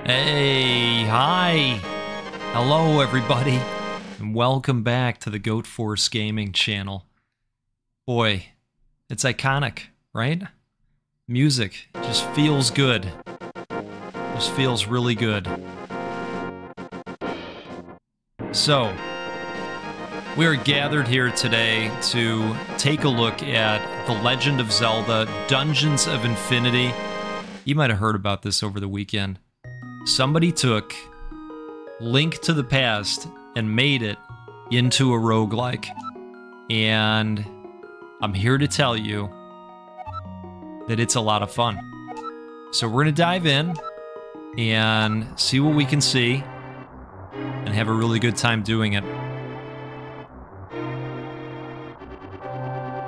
Hey, hi. Hello, everybody, and welcome back to the Goat Force Gaming channel. Boy, it's iconic, right? Music just feels good. Just feels really good. So, we are gathered here today to take a look at The Legend of Zelda Dungeons of Infinity. You might have heard about this over the weekend. Somebody took Link to the Past and made it into a roguelike. And I'm here to tell you that it's a lot of fun. So we're going to dive in and see what we can see and have a really good time doing it.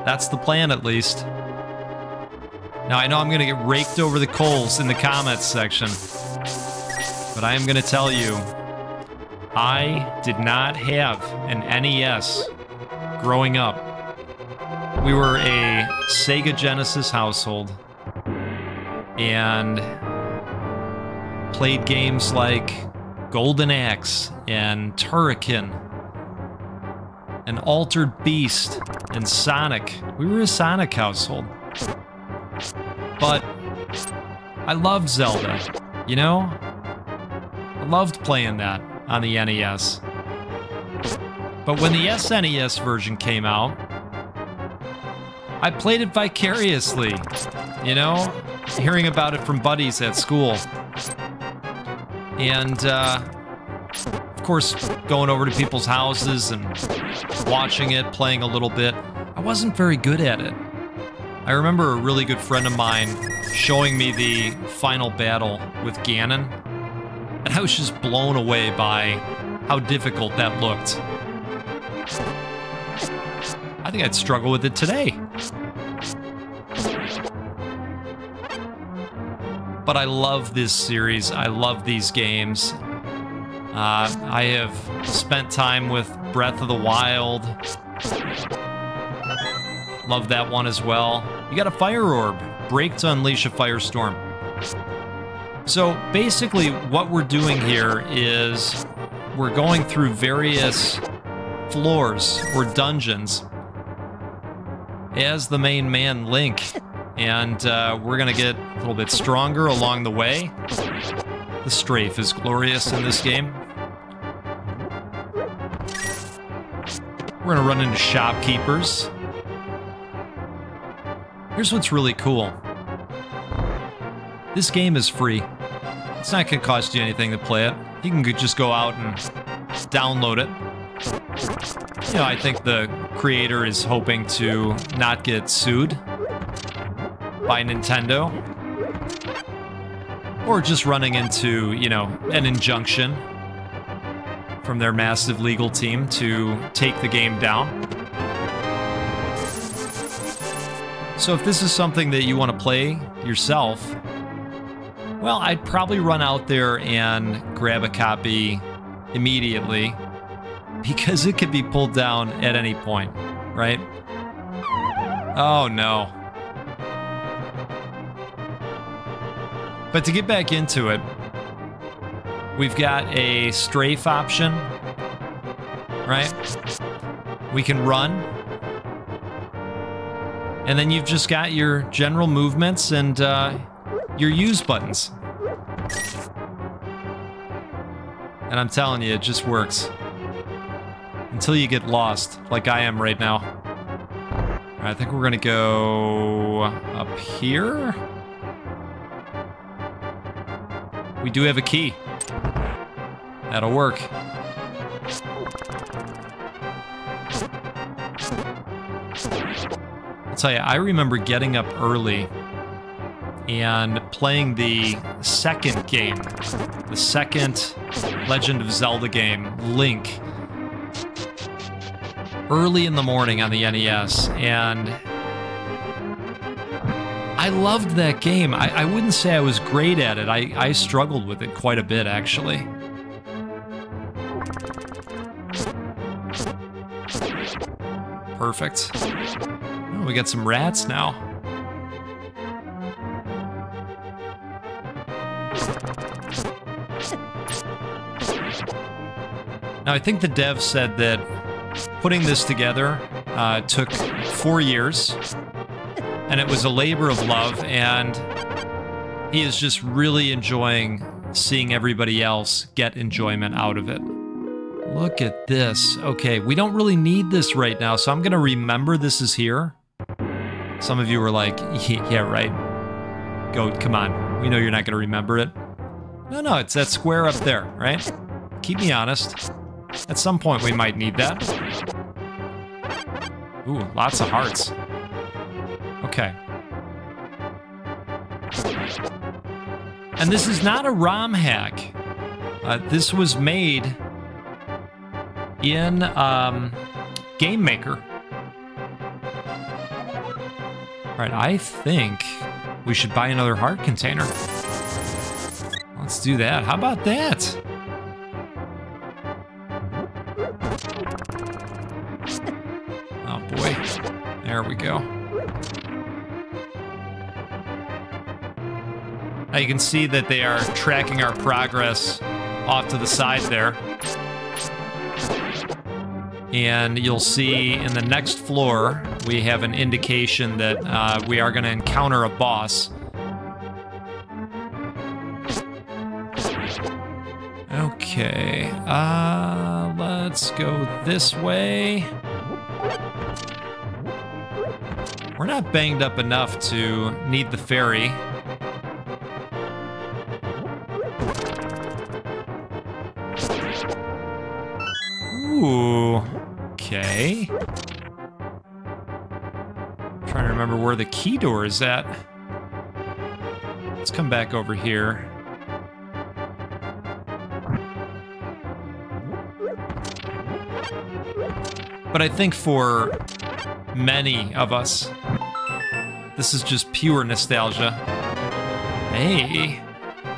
That's the plan, at least. Now, I know I'm going to get raked over the coals in the comments section, but I am going to tell you, I did not have an NES growing up. We were a Sega Genesis household and played games like Golden Axe and Turrican and Altered Beast and Sonic. We were a Sonic household. But I loved Zelda, you know? I loved playing that on the NES. But when the SNES version came out, I played it vicariously, you know? Hearing about it from buddies at school. And, of course, going over to people's houses and watching it, playing a little bit. I wasn't very good at it. I remember a really good friend of mine showing me the final battle with Ganon, and I was just blown away by how difficult that looked. I think I'd struggle with it today. But I love this series. I love these games. I have spent time with Breath of the Wild. Love that one as well. You got a fire orb. Break to unleash a firestorm. So basically what we're doing here is we're going through various floors or dungeons as the main man, Link. And we're going to get a little bit stronger along the way. The strafe is glorious in this game. We're going to run into shopkeepers. Here's what's really cool. This game is free. It's not going to cost you anything to play it. You can just go out and download it. You know, I think the creator is hoping to not get sued by Nintendo. Or just running into, you know, an injunction from their massive legal team to take the game down. So if this is something that you want to play yourself, well, I'd probably run out there and grab a copy immediately, because it could be pulled down at any point, right? Oh no. But to get back into it, we've got a strafe option, right? We can run. And then you've just got your general movements and your use buttons. And I'm telling you, it just works. Until you get lost, like I am right now. All right, I think we're gonna go up here. We do have a key. That'll work. I'll tell you, I remember getting up early and playing the second game, the second Legend of Zelda game, Link, early in the morning on the NES, and I loved that game. I wouldn't say I was great at it. I struggled with it quite a bit, actually. Perfect. Oh, we got some rats now. Now, I think the dev said that putting this together took 4 years, and it was a labor of love, and he is just really enjoying seeing everybody else get enjoyment out of it. Look at this. Okay, we don't really need this right now, so I'm going to remember this is here. Some of you were like, yeah, right. Goat, come on. We know you're not going to remember it. No, it's that square up there, right? Keep me honest. At some point, we might need that. Ooh, lots of hearts. Okay. And this is not a ROM hack. This was made in Gamemaker. All right, I think we should buy another heart container. Let's do that. How about that? Oh boy. There we go. Now you can see that they are tracking our progress off to the side there. And you'll see in the next floor, we have an indication that we are going to encounter a boss. Okay, let's go this way. We're not banged up enough to need the ferry. Ooh, okay. Trying to remember where the key door is at. Let's come back over here. But I think for many of us, this is just pure nostalgia. Hey,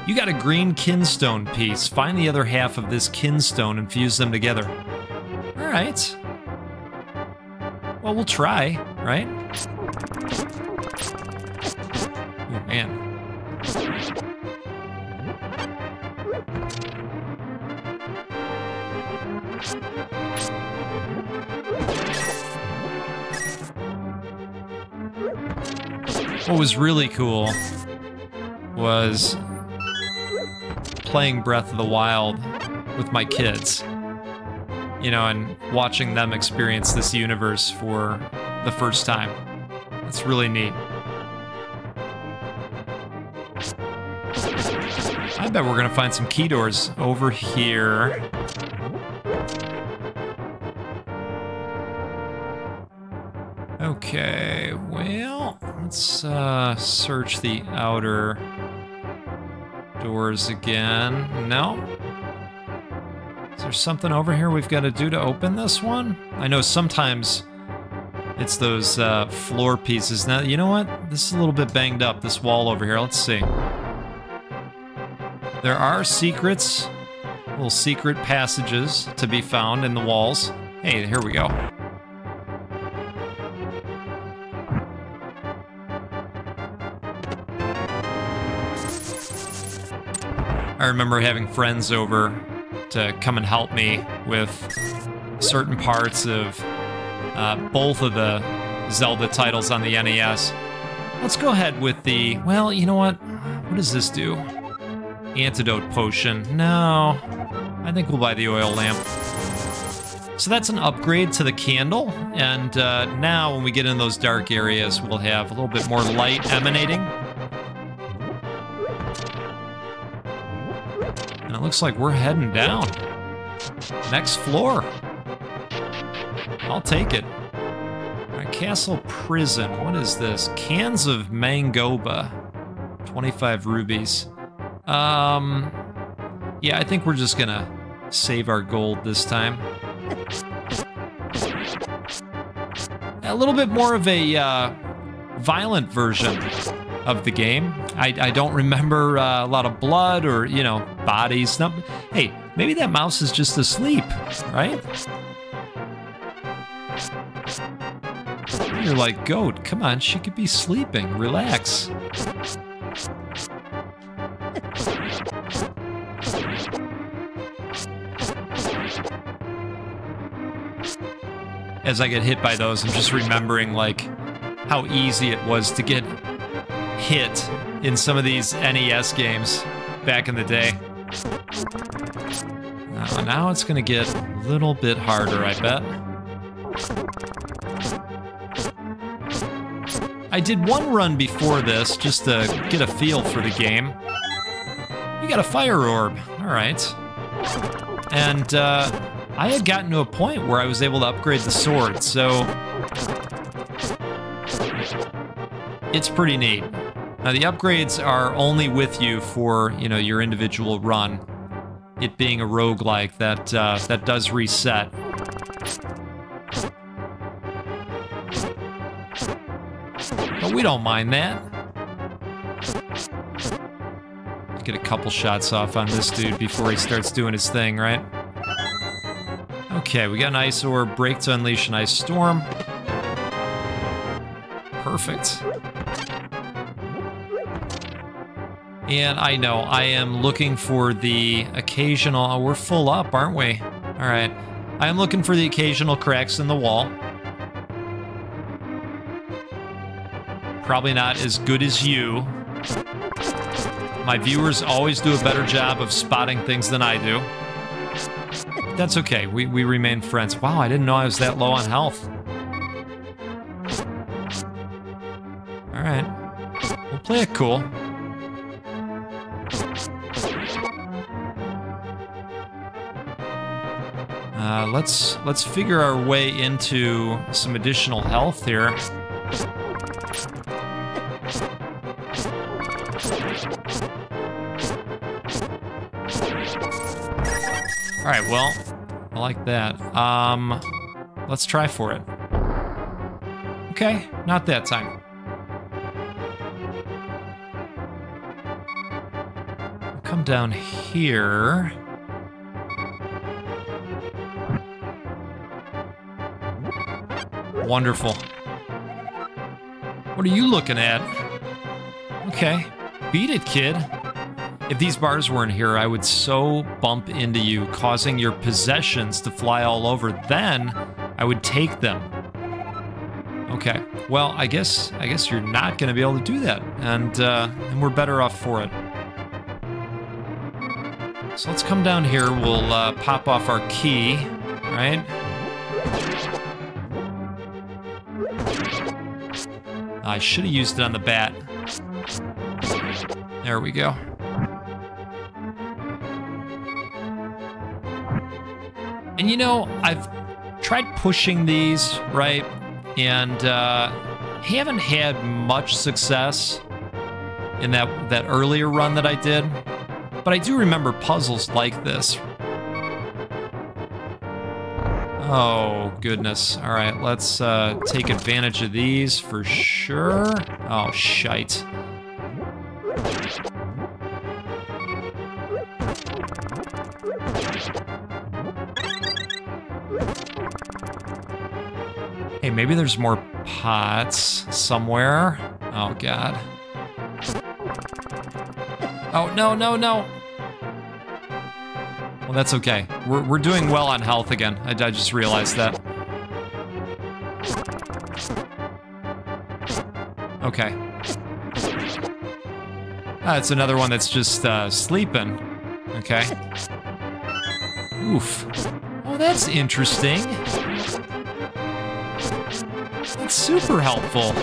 you got a green kinstone piece. Find the other half of this kinstone and fuse them together. All right. Well, we'll try, right? Oh, man. What was really cool was playing Breath of the Wild with my kids, you know, and watching them experience this universe for the first time. It's really neat. I bet we're gonna find some key doors over here. Okay, well, let's search the outer doors again. No. Is there something over here we've got to do to open this one? I know sometimes it's those floor pieces. Now, you know what? This is a little bit banged up, this wall over here. Let's see. There are secrets, little secret passages to be found in the walls. Hey, here we go. I remember having friends over to come and help me with certain parts of both of the Zelda titles on the NES. Let's go ahead with the, well, you know what? What does this do? Antidote potion. No, I think we'll buy the oil lamp. So that's an upgrade to the candle, and now when we get in those dark areas, we'll have a little bit more light emanating. And it looks like we're heading down. Next floor. I'll take it. Right, Castle Prison. What is this? Cans of Mangoba. 25 rubies. Yeah, I think we're just gonna save our gold this time. A little bit more of a violent version of the game. I don't remember a lot of blood or, you know, bodies. No, hey, maybe that mouse is just asleep, right? You're like, goat, come on, she could be sleeping. Relax. as I get hit by those, I'm just remembering, like, how easy it was to get hit in some of these NES games back in the day. Now it's gonna get a little bit harder, I bet. I did one run before this, just to get a feel for the game. You got a fire orb, all right. And I had gotten to a point where I was able to upgrade the sword, so it's pretty neat. Now the upgrades are only with you for, you know, your individual run. It being a roguelike, that does reset. But we don't mind that. Get a couple shots off on this dude before he starts doing his thing, right? Okay, we got an ice orb, break to unleash an ice storm. Perfect. And I know, I am looking for the occasional... Oh, we're full up, aren't we? All right. I am looking for the occasional cracks in the wall. Probably not as good as you. My viewers always do a better job of spotting things than I do. That's okay, we remain friends. Wow, I didn't know I was that low on health. All right, we'll play it cool. Let's figure our way into some additional health here. All right, well, I like that. Let's try for it. Okay, not that time. Come down here. Wonderful. What are you looking at? Okay, beat it, kid. If these bars weren't here, I would so bump into you, causing your possessions to fly all over. Then I would take them. Okay, well, I guess you're not going to be able to do that, and we're better off for it. So let's come down here. We'll pop off our key, right? I should have used it on the bat. There we go. And you know, I've tried pushing these, right? And haven't had much success in that earlier run that I did. But I do remember puzzles like this. Oh, goodness. All right, let's take advantage of these for sure. Oh, shite. Hey, maybe there's more pots somewhere. Oh, God. Oh, no, no, no. Well, that's okay. We're doing well on health again. I just realized that. Okay. It's another one that's just sleeping. Okay. Oof. Oh, that's interesting. That's super helpful.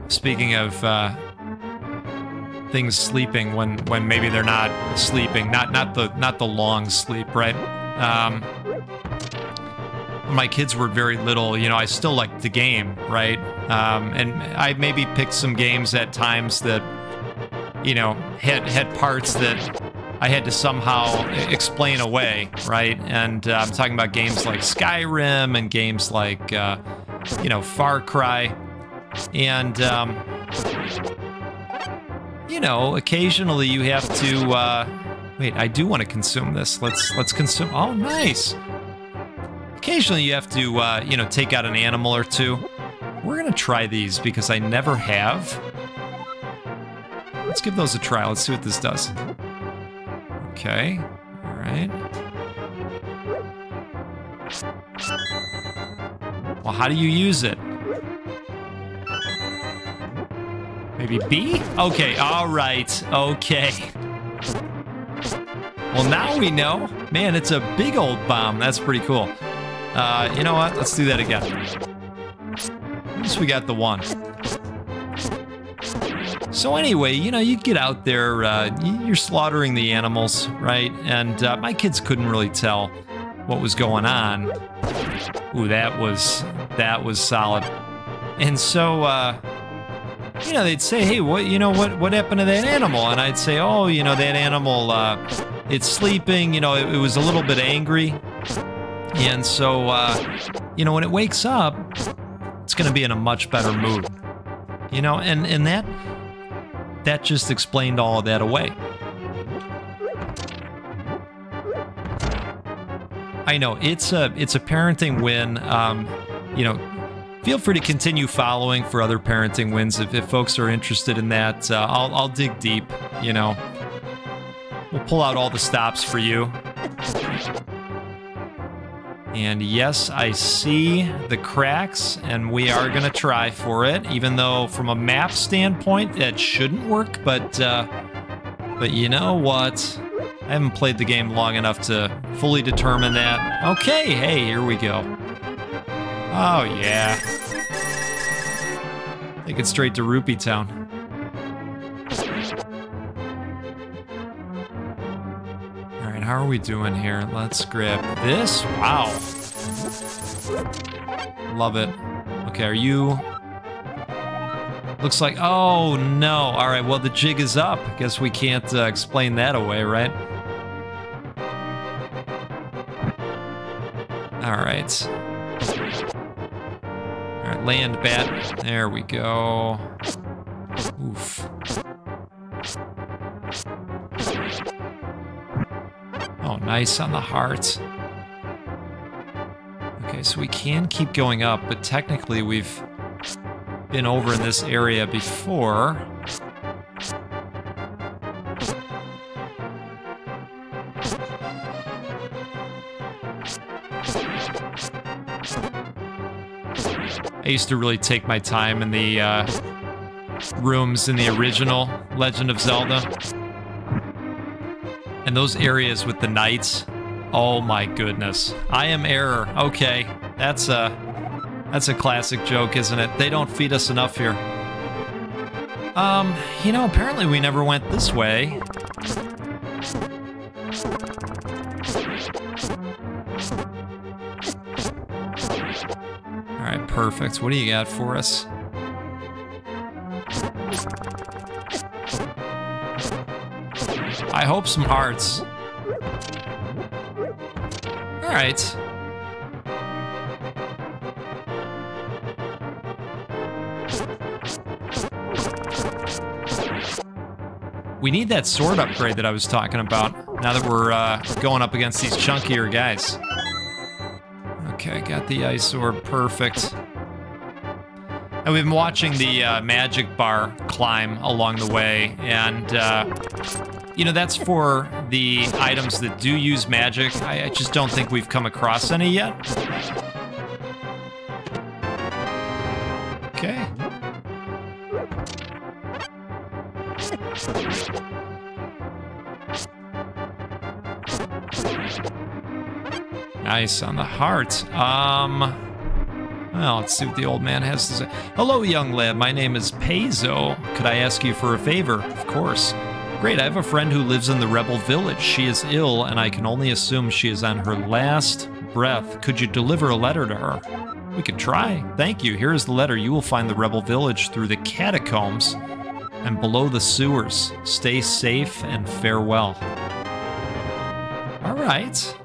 Speaking of things sleeping when maybe they're not sleeping, not the long sleep, right? When my kids were very little, you know, I still liked the game, right? And I maybe picked some games at times that, you know, had parts that I had to somehow explain away, right? And I'm talking about games like Skyrim and games like, you know, Far Cry. And, you know, occasionally you have to, wait, I do want to consume this. Let's consume, oh, nice. Occasionally you have to, you know, take out an animal or two. We're gonna try these because I never have. let's give those a try. Let's see what this does. Okay, all right. Well, how do you use it? Maybe B? Okay, all right, okay. Well, now we know. Man, it's a big old bomb. That's pretty cool. You know what? Let's do that again. At least we got the one. So anyway, you know, you get out there, you're slaughtering the animals, right? And my kids couldn't really tell what was going on. Ooh, that was solid. And so, you know, they'd say, hey, what happened to that animal? And I'd say, oh, you know, that animal, it's sleeping, you know, it was a little bit angry. And so, you know, when it wakes up, it's going to be in a much better mood. You know, and that just explained all of that away. I know, it's a parenting win. You know, feel free to continue following for other parenting wins if folks are interested in that. I'll dig deep, you know. We'll pull out all the stops for you. And yes, I see the cracks, and we are going to try for it, even though from a map standpoint, that shouldn't work, but you know what? I haven't played the game long enough to fully determine that. Okay, hey, here we go. Oh, yeah. Take it straight to Rupee Town. How are we doing here? Let's grab this. Wow. Love it. Okay, are you... Looks like... Oh, no. All right, well, the jig is up. I guess we can't explain that away, right? All right. All right, land bat. There we go. Oof. Oh, nice on the heart. Okay, so we can keep going up, but technically we've been over in this area before. I used to really take my time in the rooms in the original Legend of Zelda. And those areas with the knights, oh my goodness. I am error. Okay, that's a classic joke, isn't it? They don't feed us enough here. You know, apparently we never went this way. All right, perfect. What do you got for us? I hope some hearts. All right. We need that sword upgrade that I was talking about, now that we're going up against these chunkier guys. Okay, got the ice orb, perfect. And we've been watching the magic bar climb along the way, and you know, that's for the items that do use magic. I just don't think we've come across any yet. Okay. Nice on the heart. Well, let's see what the old man has to say. Hello, young lad. My name is Paizo. Could I ask you for a favor? Of course. Great, I have a friend who lives in the rebel village. She is ill, and I can only assume she is on her last breath. Could you deliver a letter to her? We could try. Thank you. Here is the letter. You will find the rebel village through the catacombs and below the sewers. Stay safe and farewell. All right.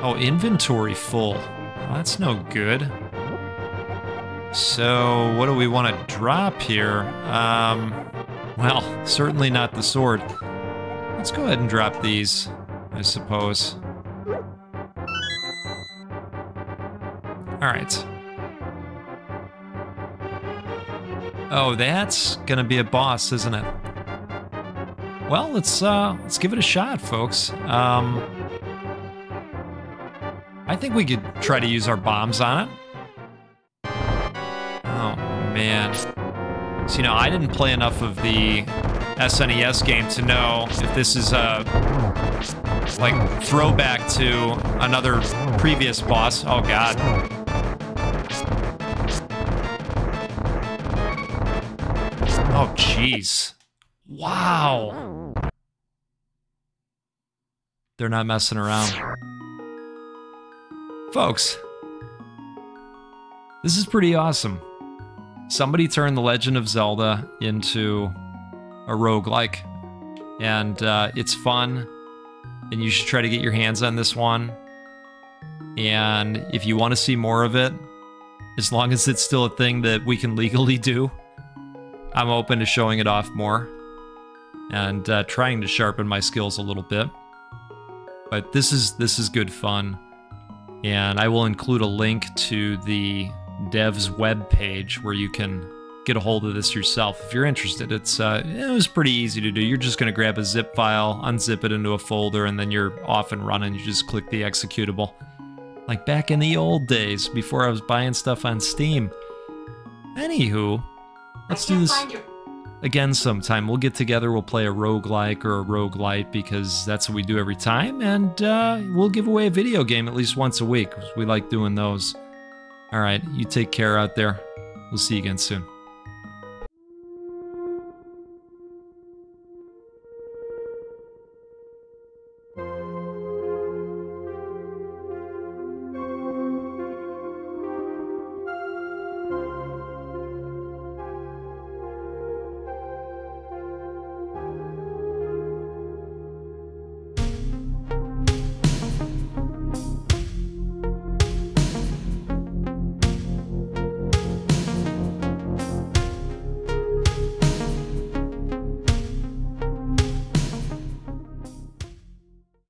Oh, inventory full. Well, that's no good. So, what do we want to drop here? Well, certainly not the sword. Let's go ahead and drop these, I suppose. All right. Oh, that's gonna be a boss, isn't it? Well, let's give it a shot, folks. I think we could try to use our bombs on it. Oh, man. So, you know, I didn't play enough of the SNES game to know if this is a, like, throwback to another previous boss. Oh, God. Oh, jeez. Wow. They're not messing around. Folks, this is pretty awesome. Somebody turned The Legend of Zelda into a roguelike, and it's fun, and you should try to get your hands on this one. And if you want to see more of it, as long as it's still a thing that we can legally do, I'm open to showing it off more and trying to sharpen my skills a little bit. But this is good fun. And I will include a link to the dev's web page where you can get a hold of this yourself if you're interested. It was pretty easy to do. You're just going to grab a zip file, unzip it into a folder, and then you're off and running. You just click the executable. Like back in the old days, before I was buying stuff on Steam. Anywho, let's do this again sometime. We'll get together, we'll play a roguelike or a roguelite, because that's what we do every time, and we'll give away a video game at least once a week, because we like doing those. Alright, you take care out there. We'll see you again soon.